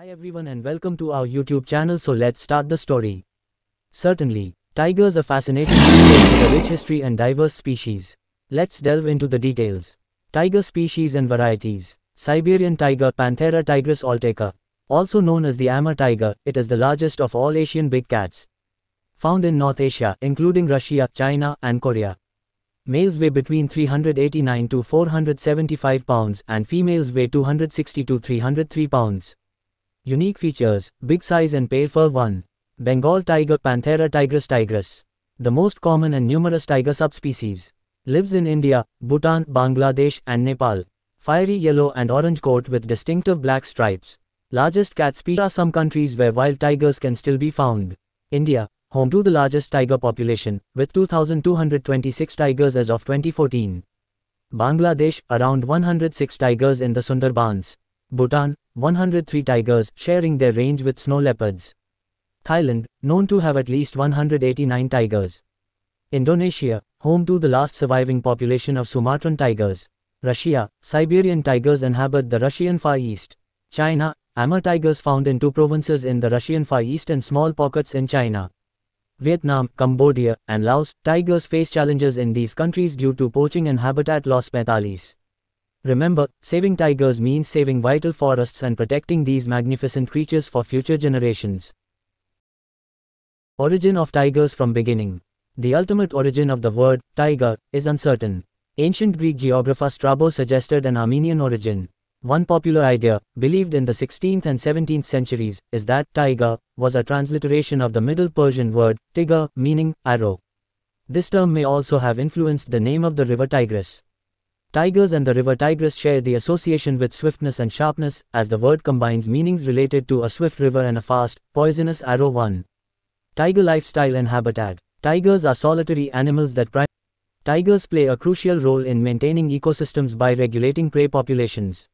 Hi everyone and welcome to our YouTube channel. So let's start the story. Certainly, tigers are fascinating creatures with a rich history and diverse species. Let's delve into the details. Tiger species and varieties. Siberian tiger Panthera tigris alteca. Also known as the Amur tiger, it is the largest of all Asian big cats. Found in North Asia, including Russia, China, and Korea. Males weigh between 389 to 475 pounds and females weigh 260 to 303 pounds. Unique features, big size and pale fur. 1. Bengal tiger Panthera tigris. The most common and numerous tiger subspecies. Lives in India, Bhutan, Bangladesh, and Nepal. Fiery yellow and orange coat with distinctive black stripes. Largest cat species. There are some countries where wild tigers can still be found. India, home to the largest tiger population, with 2,226 tigers as of 2014. Bangladesh, around 106 tigers in the Sundarbans. Bhutan, 103 tigers, sharing their range with snow leopards. Thailand, known to have at least 189 tigers. Indonesia, home to the last surviving population of Sumatran tigers. Russia, Siberian tigers inhabit the Russian Far East. China, Amur tigers found in 2 provinces in the Russian Far East and small pockets in China. Vietnam, Cambodia, and Laos, tigers face challenges in these countries due to poaching and habitat loss. Metalis. Remember, saving tigers means saving vital forests and protecting these magnificent creatures for future generations. Origin of tigers from beginning. The ultimate origin of the word, tiger, is uncertain. Ancient Greek geographer Strabo suggested an Armenian origin. One popular idea, believed in the 16th and 17th centuries, is that tiger was a transliteration of the Middle Persian word, tiger, meaning arrow. This term may also have influenced the name of the river Tigris. Tigers and the river Tigris share the association with swiftness and sharpness, as the word combines meanings related to a swift river and a fast, poisonous arrow. 1. Tiger lifestyle and habitat. Tigers are solitary animals that Tigers play a crucial role in maintaining ecosystems by regulating prey populations.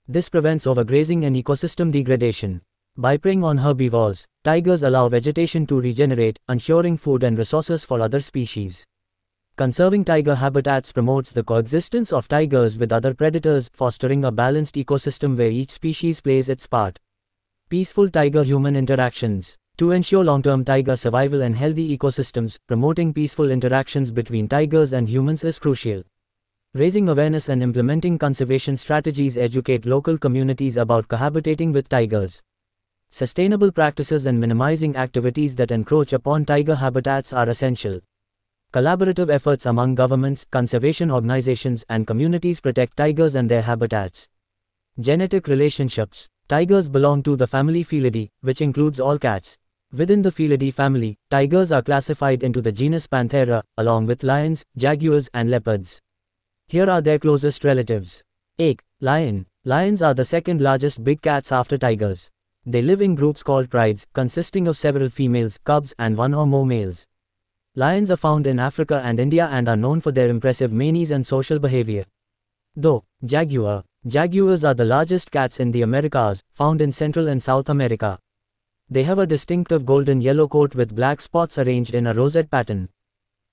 This prevents overgrazing and ecosystem degradation. By preying on herbivores, tigers allow vegetation to regenerate, ensuring food and resources for other species. Conserving tiger habitats promotes the coexistence of tigers with other predators, fostering a balanced ecosystem where each species plays its part. Peaceful tiger-human interactions. To ensure long-term tiger survival and healthy ecosystems, promoting peaceful interactions between tigers and humans is crucial. Raising awareness and implementing conservation strategies educate local communities about cohabitating with tigers. Sustainable practices and minimizing activities that encroach upon tiger habitats are essential. Collaborative efforts among governments, conservation organizations, and communities protect tigers and their habitats. Genetic relationships. Tigers belong to the family Felidae, which includes all cats. Within the Felidae family, tigers are classified into the genus Panthera, along with lions, jaguars, and leopards. Here are their closest relatives. 8. Lion. Lions are the second largest big cats after tigers. They live in groups called prides, consisting of several females, cubs, and 1 or more males. Lions are found in Africa and India and are known for their impressive manes and social behavior. Though, jaguar. Jaguars are the largest cats in the Americas, found in Central and South America. They have a distinctive golden-yellow coat with black spots arranged in a rosette pattern.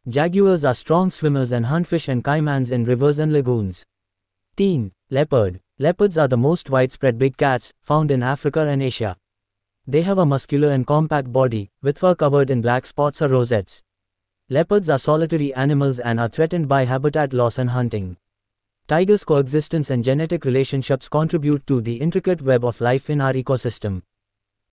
Jaguars are strong swimmers and hunt fish and caimans in rivers and lagoons. 10. Leopard. Leopards are the most widespread big cats, found in Africa and Asia. They have a muscular and compact body, with fur covered in black spots or rosettes. Leopards are solitary animals and are threatened by habitat loss and hunting. Tigers' coexistence and genetic relationships contribute to the intricate web of life in our ecosystem.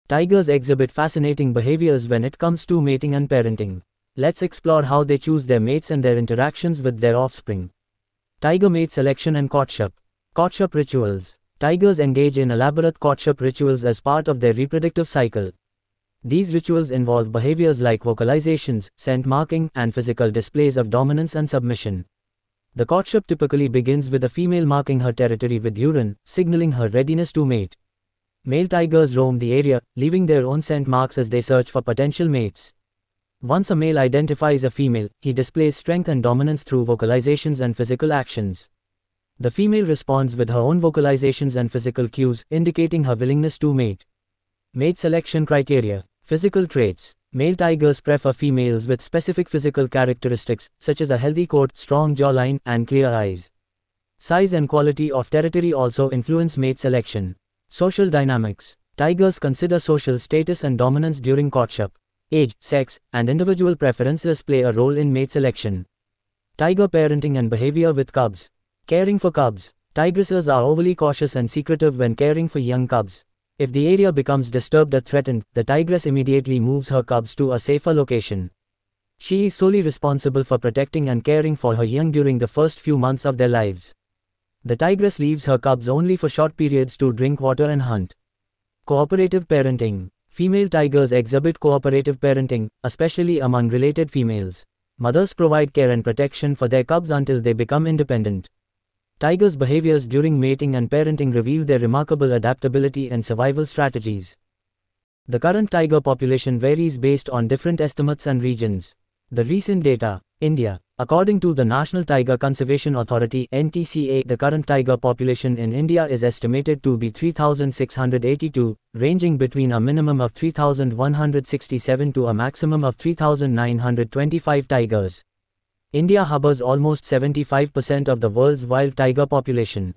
Tigers exhibit fascinating behaviors when it comes to mating and parenting. Let's explore how they choose their mates and their interactions with their offspring. Tiger mate selection and courtship. Courtship rituals. Tigers engage in elaborate courtship rituals as part of their reproductive cycle. These rituals involve behaviors like vocalizations, scent marking, and physical displays of dominance and submission. The courtship typically begins with a female marking her territory with urine, signaling her readiness to mate. Male tigers roam the area, leaving their own scent marks as they search for potential mates. Once a male identifies a female, he displays strength and dominance through vocalizations and physical actions. The female responds with her own vocalizations and physical cues, indicating her willingness to mate. Mate selection criteria. Physical traits. Male tigers prefer females with specific physical characteristics, such as a healthy coat, strong jawline, and clear eyes. Size and quality of territory also influence mate selection. Social dynamics. Tigers consider social status and dominance during courtship. Age, sex, and individual preferences play a role in mate selection. Tiger parenting and behavior with cubs. Caring for cubs. Tigresses are overly cautious and secretive when caring for young cubs. If the area becomes disturbed or threatened, the tigress immediately moves her cubs to a safer location. She is solely responsible for protecting and caring for her young during the first few months of their lives. The tigress leaves her cubs only for short periods to drink water and hunt. Cooperative parenting. Female tigers exhibit cooperative parenting, especially among related females. Mothers provide care and protection for their cubs until they become independent. Tigers' behaviors during mating and parenting reveal their remarkable adaptability and survival strategies. The current tiger population varies based on different estimates and regions. The recent data. India. According to the National Tiger Conservation Authority (NTCA), the current tiger population in India is estimated to be 3,682, ranging between a minimum of 3,167 to a maximum of 3,925 tigers. India harbors almost 75% of the world's wild tiger population.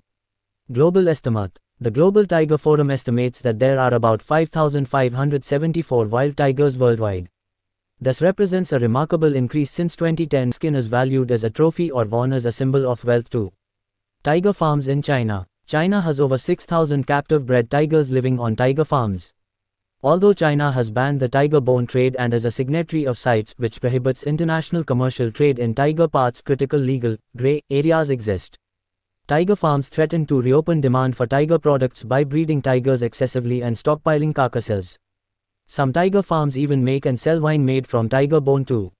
Global estimate. The Global Tiger Forum estimates that there are about 5,574 wild tigers worldwide. This represents a remarkable increase since 2010. Skin is valued as a trophy or worn as a symbol of wealth too. Tiger farms in China. China has over 6,000 captive bred tigers living on tiger farms. Although China has banned the tiger bone trade and is a signatory of CITES, which prohibits international commercial trade in tiger parts, critical legal, gray areas exist. Tiger farms threaten to reopen demand for tiger products by breeding tigers excessively and stockpiling carcasses. Some tiger farms even make and sell wine made from tiger bone too.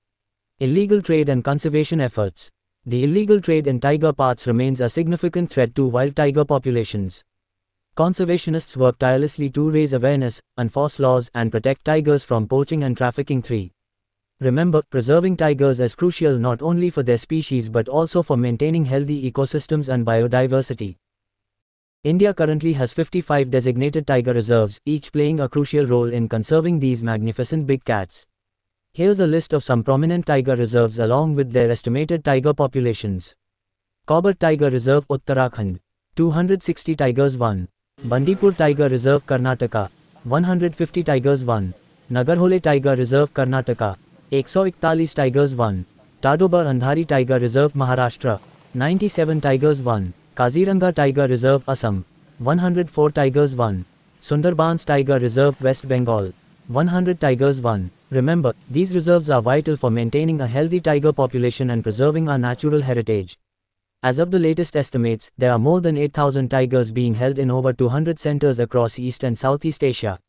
Illegal trade and conservation efforts. The illegal trade in tiger parts remains a significant threat to wild tiger populations. Conservationists work tirelessly to raise awareness, enforce laws, and protect tigers from poaching and trafficking. 3. Remember, preserving tigers is crucial not only for their species but also for maintaining healthy ecosystems and biodiversity. India currently has 55 designated tiger reserves, each playing a crucial role in conserving these magnificent big cats. Here's a list of some prominent tiger reserves along with their estimated tiger populations. Corbett Tiger Reserve, Uttarakhand. 260 tigers 1. Bandipur Tiger Reserve, Karnataka. 150 tigers 1. Nagarhole Tiger Reserve, Karnataka. 141 tigers 1. Tadoba Andhari Tiger Reserve, Maharashtra. 97 tigers 1. Kaziranga Tiger Reserve, Assam. 104 tigers 1. Sundarbans Tiger Reserve, West Bengal. 100 tigers 1. Remember, these reserves are vital for maintaining a healthy tiger population and preserving our natural heritage. As of the latest estimates, there are more than 8,000 tigers being held in over 200 centers across East and Southeast Asia.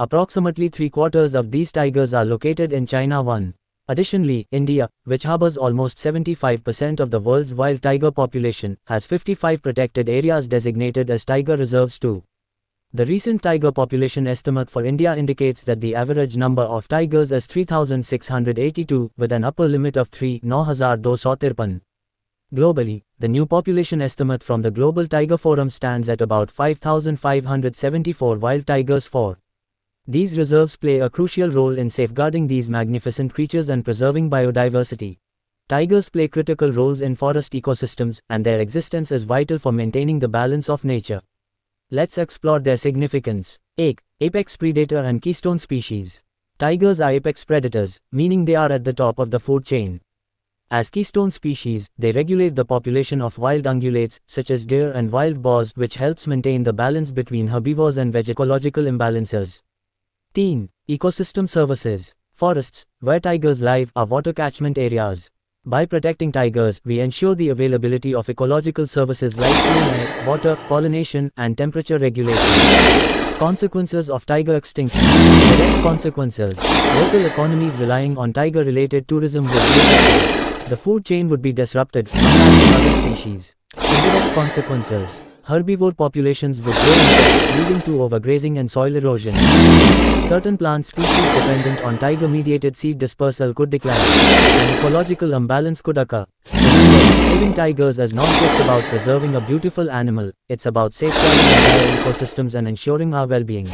Approximately 3/4 of these tigers are located in China. 1. Additionally, India, which harbors almost 75% of the world's wild tiger population, has 55 protected areas designated as tiger reserves too. The recent tiger population estimate for India indicates that the average number of tigers is 3,682, with an upper limit of 3,9,253. Globally, the new population estimate from the Global Tiger Forum stands at about 5,574 wild tigers. 4. These reserves play a crucial role in safeguarding these magnificent creatures and preserving biodiversity. Tigers play critical roles in forest ecosystems, and their existence is vital for maintaining the balance of nature. Let's explore their significance. Apex predator and keystone species. Tigers are apex predators, meaning they are at the top of the food chain. As keystone species, they regulate the population of wild ungulates, such as deer and wild boars, which helps maintain the balance between herbivores and ecological imbalances. Ecosystem services. Forests, where tigers live, are water catchment areas. By protecting tigers, we ensure the availability of ecological services like clean air, water, pollination, and temperature regulation. Consequences of tiger extinction. Direct consequences. Local economies relying on tiger-related tourism would be affected. The food chain would be disrupted, impacting other species. Indirect consequences. Herbivore populations would grow, leading to overgrazing and soil erosion. Certain plant species dependent on tiger-mediated seed dispersal could decline, and ecological imbalance could occur. Remember, saving tigers is not just about preserving a beautiful animal, it's about safeguarding entire ecosystems and ensuring our well-being.